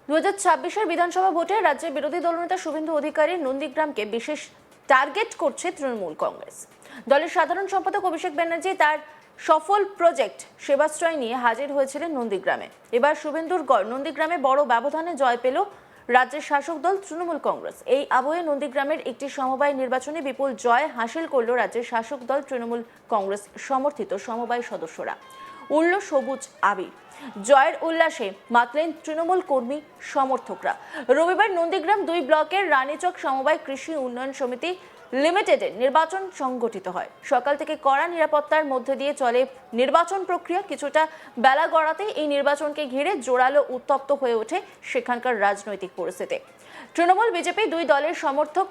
2026-এর বিধানসভা ভোটে রাজ্যের বিরোধী দলনেতা শুভেন্দু অধিকারী নন্দীগ্রামকে বিশেষ টার্গেট করছে তৃণমূল কংগ্রেস। দলের সাধারণ সম্পাদক অভিষেক ব্যানার্জি তার সফল প্রজেক্ট সেবাশ্রয় নিয়ে হাজির হয়েছিলেন নন্দীগ্রামে। এবার শুভেন্দুর গড় নন্দীগ্রামে বড় ব্যবধানে জয় পেল রাজ্যের শাসক দল তৃণমূল কংগ্রেস। এই আবহে নন্দীগ্রামের একটি সমবায় নির্বাচনে বিপুল জয় হাসিল করল রাজ্যের শাসক দল তৃণমূল কংগ্রেস সমর্থিত সমবায় সদস্যরা। উড়ল সবুজ আবির, জয়ের উল্লাসে মাতলেন তৃণমূল কর্মী সমর্থকরা। রবিবার নন্দীগ্রাম 2 ব্লকের রানীচক সমবায় কৃষি উন্নয়ন সমিতি লিমিটেডের নির্বাচন সংগঠিত হয়। সকাল থেকে কড়া নিরাপত্তার মধ্যে দিয়ে চলে নির্বাচন প্রক্রিয়া। কিছুটা বেলা গড়াতেই এই নির্বাচনকে ঘিরে জোরালো উত্তপ্ত হয়ে ওঠে সেখানকার রাজনৈতিক পরিস্থিতি। তৃণমূল বিজেপি দুই দলের সমর্থক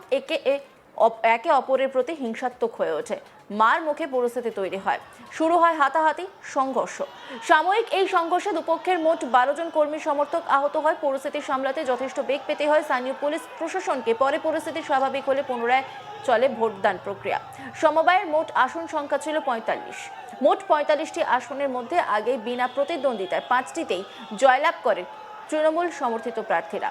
একে অপরের প্রতি হিংসাত্মক হয়ে ওঠে। মার মুখে পরিস্থিতি তৈরি হয়, শুরু হয় হাতাহাতি, সংঘর্ষ। সাময়িক এই সংঘর্ষে দুপক্ষের মোট 12 জন কর্মী সমর্থক আহত হয়। পরিস্থিতি সামলাতে যথেষ্ট বেগ পেতে হয় স্থানীয় পুলিশ প্রশাসনকে। পরে পরিস্থিতি স্বাভাবিক হলে পুনরায় চলে ভোটদান প্রক্রিয়া। সমবায়ের মোট আসন সংখ্যা ছিল 45। মোট 45টি আসনের মধ্যে আগে বিনা প্রতিদ্বন্দ্বিতায় 5টিতেই জয়লাভ করে তৃণমূল সমর্থিত প্রার্থীরা।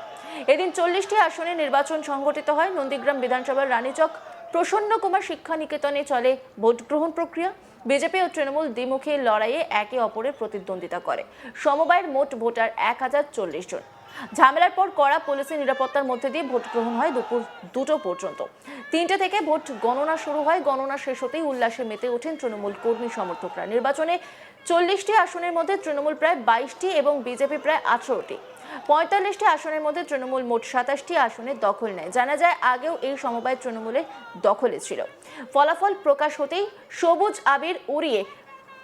এদিন 40টি আসনে নির্বাচন সংগঠিত হয়। নন্দীগ্রাম বিধানসভার রানীচক প্রসন্ন কুমার শিক্ষা নিকেতনে চলে ভোট গ্রহণ প্রক্রিয়া। বিজেপি ও তৃণমূল দ্বিমুখী লড়াইয়ে একে অপরের প্রতিদ্বন্দ্বিতা করে। সমবায়ের মোট ভোটার 1040 জন। ঝামেলার পর কড়া পুলিশি নিরাপত্তার মধ্যে দিয়ে ভোট গ্রহণ হয় দুপুর 2টো পর্যন্ত। 3টে থেকে ভোট গণনা শুরু হয়। গণনা শেষ হতেই উল্লাসে মেতে ওঠেন তৃণমূল কর্মী সমর্থকরা। নির্বাচনে 40টি আসনের মধ্যে তৃণমূল প্রায় 22টি এবং বিজেপি প্রায় 18টি। 45টি আসনের মধ্যে তৃণমূল মোট 27টি আসনে দখল নেয়। জানা যায় আগেও এই সমবায় তৃণমূলের দখলে ছিল। ফলাফল প্রকাশ হতেই সবুজ আবির উড়িয়ে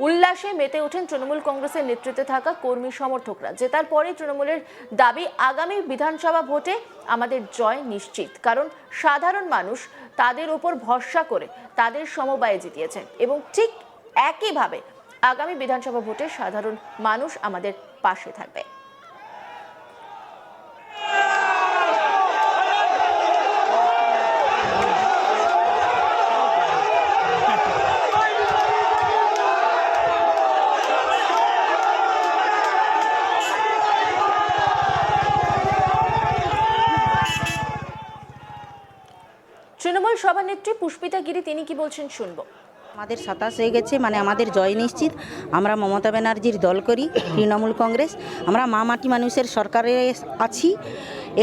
উল্লাসে মেতে ওঠেন তৃণমূল কংগ্রেসের নেতৃত্বে থাকা কর্মী সমর্থকরা। জেতার পরে তৃণমূলের দাবি, আগামী বিধানসভা ভোটে আমাদের জয় নিশ্চিত, কারণ সাধারণ মানুষ তাদের উপর ভরসা করে তাদের সমবায়ে জিতিয়েছেন এবং ঠিক একইভাবে আগামী বিধানসভা ভোটে সাধারণ মানুষ আমাদের পাশে থাকবে। তৃণমূল সভানেত্রী পুষ্পিতা গিরি তিনি কি বলছেন শুনবো। আমাদের 27 হয়ে গেছে, মানে আমাদের জয় নিশ্চিত। আমরা মমতা ব্যানার্জির দল করি, তৃণমূল কংগ্রেস। আমরা মা মাটি মানুষের সরকারে আছি।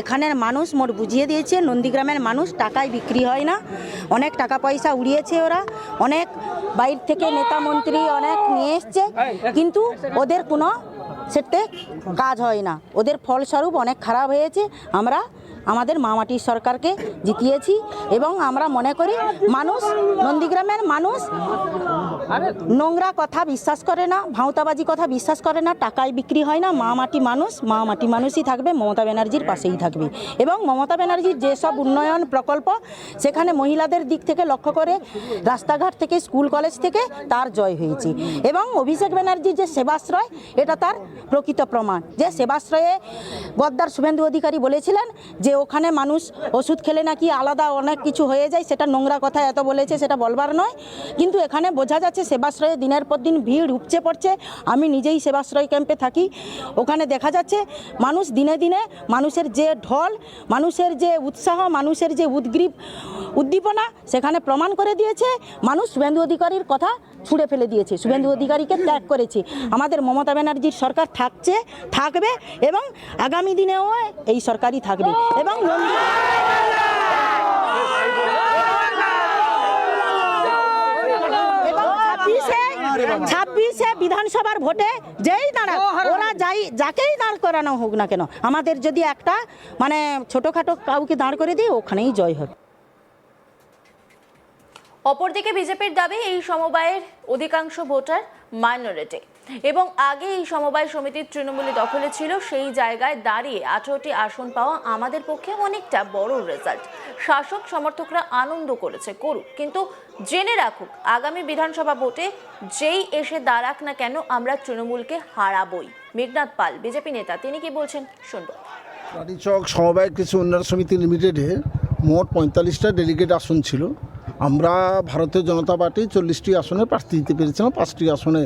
এখানের মানুষ মোট বুঝিয়ে দিয়েছে, নন্দীগ্রামের মানুষ টাকায় বিক্রি হয় না। অনেক টাকা পয়সা উড়িয়েছে ওরা, অনেক বাইরে থেকে নেতা মন্ত্রী অনেক নিয়ে এসছে, কিন্তু ওদের কোনো সেতে কাজ হয় না। ওদের ফলস্বরূপ অনেক খারাপ হয়েছে। আমরা আমাদের মামাটির সরকারকে জিতিয়েছি এবং আমরা মনে করি মানুষ, নন্দীগ্রামের মানুষ নোংরা কথা বিশ্বাস করে না, ভাঁওতাবাজি কথা বিশ্বাস করে না, টাকায় বিক্রি হয় না। মামাটি মানুষই থাকবে, মমতা ব্যানার্জির পাশেই থাকবে। এবং মমতা ব্যানার্জির যেসব উন্নয়ন প্রকল্প, সেখানে মহিলাদের দিক থেকে লক্ষ্য করে রাস্তাঘাট থেকে স্কুল কলেজ থেকে তার জয় হয়েছে। এবং অভিষেক ব্যানার্জির যে সেবাশ্রয়, এটা তার প্রকৃত প্রমাণ। যে সেবাশ্রয়ে গদ্দার শুভেন্দু অধিকারী বলেছিলেন যে ওখানে মানুষ ওষুধ খেলে নাকি আলাদা অনেক কিছু হয়ে যায়, সেটা নোংরা কথা এত বলেছে, সেটা বলবার নয়। কিন্তু এখানে বোঝা যাচ্ছে সেবাশ্রয়ে দিনের পর দিন ভিড় উপচে পড়ছে। আমি নিজেই সেবাশ্রয় ক্যাম্পে থাকি। ওখানে দেখা যাচ্ছে মানুষ দিনে দিনে, মানুষের যে ঢল, মানুষের যে উৎসাহ, মানুষের যে উদ্দীপনা, সেখানে প্রমাণ করে দিয়েছে। মানুষ শুভেন্দু অধিকারীর কথা ছুঁড়ে ফেলে দিয়েছে, শুভেন্দু অধিকারীকে ত্যাগ করেছে। আমাদের মমতা ব্যানার্জির সরকার থাকবে এবং আগামী দিনেও এই সরকারই থাকবে। এবং 26 বিধানসভার ভোটে যেই দাঁড়াক, ওরা যাকেই দাঁড় করানো হোক না কেন, আমাদের যদি একটা মানে ছোটোখাটো কাউকে দাঁড় করে দিই, ওখানেই জয় হবে। অপরদিকে বিজেপির দাবি, এই সমবায়ের অধিকাংশ ভোটার মাইনরিটি এবং আগে এই সমবায় সমিতির তৃণমূলী দখলে ছিল। সেই জায়গায় দাঁড়িয়ে 18টি আসন পাওয়া আমাদের পক্ষে অনেকটা বড় রেজাল্ট। শাসক সমর্থকরা আনন্দ করুক, কিন্তু জেনে রাখুক, আগামী বিধানসভা ভোটে যেই এসে দাঁড়াক না কেন, আমরা তৃণমূলকে হারাবই। মেঘনাথ পাল বিজেপি নেতা, তিনি কি বলছেন শুনবো। রানীচক সমবায় কৃষি উন্নয়ন সমিতি লিমিটেডের মোট 45টা ডেলিগেট আসন ছিল। আমরা ভারতীয় জনতা পার্টি 40টি আসনে প্রার্থী দিতে পেরেছিলাম, 5টি আসনে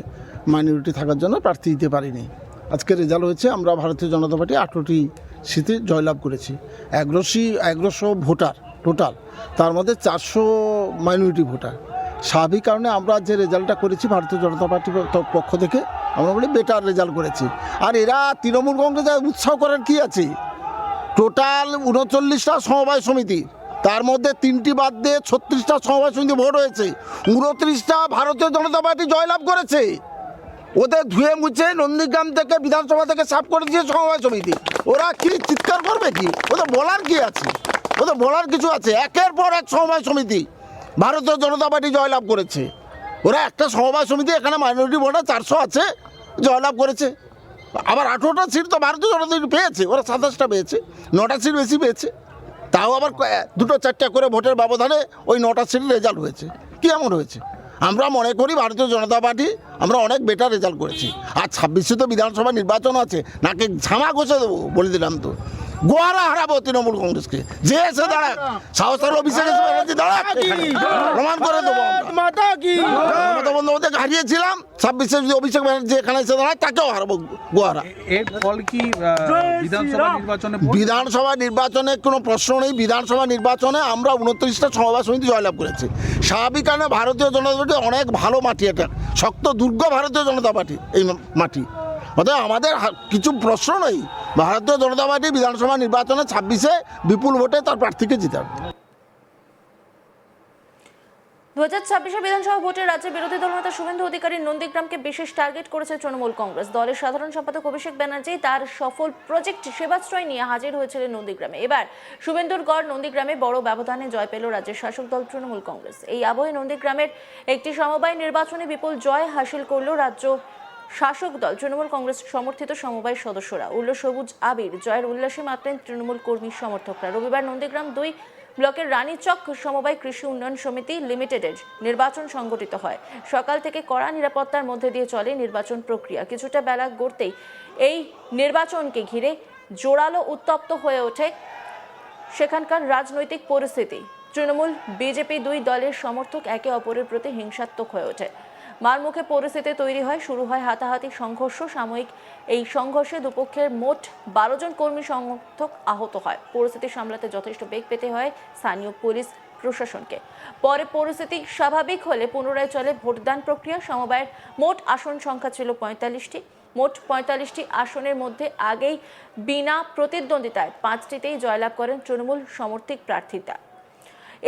মাইনরিটি থাকার জন্য প্রার্থী দিতে পারিনি। আজকে রেজাল্ট হয়েছে, আমরা ভারতীয় জনতা পার্টি 18টি সিটে জয়লাভ করেছি। 1100 ভোটার টোটাল, তার মধ্যে 400 মাইনরিটি ভোটার। স্বাভাবিক কারণে আমরা যে রেজাল্টটা করেছি ভারতীয় জনতা পার্টির পক্ষ থেকে আমরা বলি বেটার রেজাল্ট করেছি। আর এরা তৃণমূল কংগ্রেসে উৎসাহ করার কী আছে? টোটাল 39টা সমবায় সমিতি, তার মধ্যে 3টি বাদ দিয়ে 36টা সমবায় সমিতি ভোট হয়েছে। 29টা ভারতীয় জনতা পার্টি জয়লাভ করেছে। ওদের ধুয়ে মুছে নন্দীগ্রাম থেকে বিধানসভা থেকে সাফ করে দিয়েছে সমবায় সমিতি। ওরা কি চিৎকার করবে? কি ওদের বলার কি আছে? ওদের বলার কিছু আছে? একের পর এক সমবায় সমিতি ভারতীয় জনতা পার্টি জয়লাভ করেছে। ওরা একটা সমবায় সমিতি, এখানে মাইনরিটি ভোটার 400 আছে, জয়লাভ করেছে। আবার 18টা সিট তো ভারতীয় জনতা পার্টি পেয়েছে, ওরা 27টা পেয়েছে, 9টা সিট বেশি পেয়েছে। তাও আবার 2-4টা করে ভোটের ব্যবধানে ওই 9টা সিটের রেজাল্ট হয়েছে। কি এমন হয়েছে? আমরা মনে করি ভারতীয় জনতা পার্টি আমরা অনেক বেটার রেজাল্ট করেছি। আর 26-এ তো বিধানসভা নির্বাচন আছে, নাকি ঝামা ঘষে দেবো বলে দিলাম তো। গোয়ারা হারাবো তৃণমূল কংগ্রেসকে, যে এসে দাঁড়াক, সাহসের অভিষেক এসে ব্যানার্জি দাঁড়াক, প্রমাণ করে দেবো। মমতা বন্দ্যোপাধ্যায়কে হারিয়েছিলাম, 26-এ যদি অভিষেক ব্যানার্জি এখানে এসে দাঁড়ায় তাকেও হারাবো গোয়ারা। এর ফল কি বিধানসভা নির্বাচনে কোনো প্রশ্ন নেই। বিধানসভা নির্বাচনে আমরা 29টা সমবায় সমিতি জয়লাভ করেছি। স্বাভাবিক কারণে ভারতীয় জনতা পার্টি অনেক ভালো মাটি, এটা শক্ত দুর্গ ভারতীয় জনতা পার্টি এই মাটি। অতএব আমাদের কিছু প্রশ্ন নেই। ভারতীয় জনতা পার্টি বিধানসভা নির্বাচনে 26-এ বিপুল ভোটে তার প্রার্থীকে জিতাবে। 2026 বিধানসভা ভোটে রাজ্যে বিরোধী দলনেতা শুভেন্দু অধিকারী নন্দীগ্রামকে বিশেষ টার্গেট করেছে তৃণমূল কংগ্রেস। দলের সাধারণ সম্পাদক অভিষেক ব্যানার্জি তার সফল প্রজেক্ট সেবাশ্রয় নিয়ে হাজির হয়েছিলেন নন্দীগ্রামে। এবার শুভেন্দুর গড় নন্দীগ্রামে বড় ব্যবধানে জয় পেল রাজ্যের শাসক দল তৃণমূল কংগ্রেস। এই আবহে নন্দীগ্রামের একটি সমবায় নির্বাচনে বিপুল জয় হাসিল করল রাজ্য শাসক দল তৃণমূল কংগ্রেস সমর্থিত সমবায় সদস্যরা। উল্ল সবুজ আবির, জয়ের উল্লাসে মাতলেন তৃণমূল কর্মী সমর্থকরা। রবিবার নন্দীগ্রাম 2 ব্লকের রানীচক সমবায় কৃষি উন্নয়ন সমিতি লিমিটেডের নির্বাচন সংগঠিত হয়। সকাল থেকে কড়া নিরাপত্তার মধ্যে দিয়ে চলে নির্বাচন প্রক্রিয়া। কিছুটা বেলা গড়তেই এই নির্বাচনকে ঘিরে জোরালো উত্তপ্ত হয়ে ওঠে সেখানকার রাজনৈতিক পরিস্থিতি। তৃণমূল বিজেপি 2 দলের সমর্থক একে অপরের প্রতি হিংসাত্মক হয়ে ওঠে। মারমুখে পরিস্থিতি তৈরি হয়, শুরু হয় হাতাহাতি সংঘর্ষ। সাময়িক এই সংঘর্ষে দুপক্ষের মোট 12 জন কর্মী সমর্থক আহত হয়। পরিস্থিতি সামলাতে যথেষ্ট বেগ পেতে হয় স্থানীয় পুলিশ প্রশাসনকে। পরে পরিস্থিতি স্বাভাবিক হলে পুনরায় চলে ভোটদান প্রক্রিয়া। সমবায়ের মোট আসন সংখ্যা ছিল 45টি। মোট 45টি আসনের মধ্যে আগেই বিনা প্রতিদ্বন্দ্বিতায় 5টিতেই জয়লাভ করেন তৃণমূল সমর্থিত প্রার্থীরা।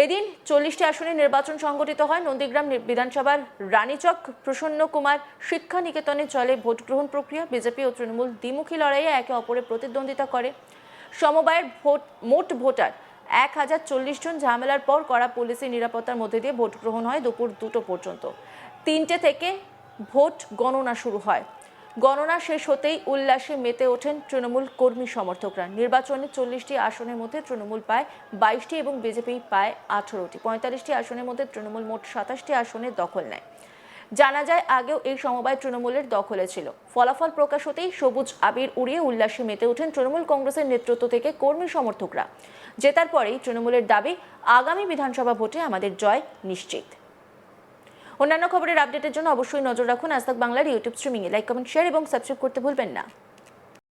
এদিন 40টি আসনে নির্বাচন সংগঠিত হয়। নন্দীগ্রাম বিধানসভার রানীচক প্রসন্ন কুমার শিক্ষা নিকেতনে চলে ভোট গ্রহণ প্রক্রিয়া। বিজেপি ও তৃণমূল দ্বিমুখী লড়াইয়ে একে অপরের প্রতিদ্বন্দ্বিতা করে। সমবায়ের মোট ভোটার 1040 জন। ঝামেলার পর কড়া পুলিশি নিরাপত্তার মধ্যে দিয়ে ভোট গ্রহণ হয় দুপুর 2টো পর্যন্ত। 3টে থেকে ভোট গণনা শুরু হয়। গণনা শেষ হতেই উল্লাসে মেতে ওঠেন তৃণমূল কর্মী সমর্থকরা। নির্বাচনে 40টি আসনের মধ্যে তৃণমূল পায় 22টি এবং বিজেপি পায় 18টি। 45টি আসনের মধ্যে তৃণমূল মোট 27টি আসনে দখল নেয়। জানা যায় আগেও এই সমবায় তৃণমূলের দখলে ছিল। ফলাফল প্রকাশ হতেই সবুজ আবির উড়িয়ে উল্লাসে মেতে ওঠেন তৃণমূল কংগ্রেসের নেতৃত্ব থেকে কর্মী সমর্থকরা। জেতার পরেই তৃণমূলের দাবি, আগামী বিধানসভা ভোটে আমাদের জয় নিশ্চিত। অন্যান্য খবরের আপডেটের জন্য অবশ্যই নজর রাখুন আজ তাক বাংলার ইউটিউব স্ট্রিমিংয়ে। লাইক, কমেন্ট, শেয়ার এবং সাবস্ক্রাইব করতে ভুলবেন না।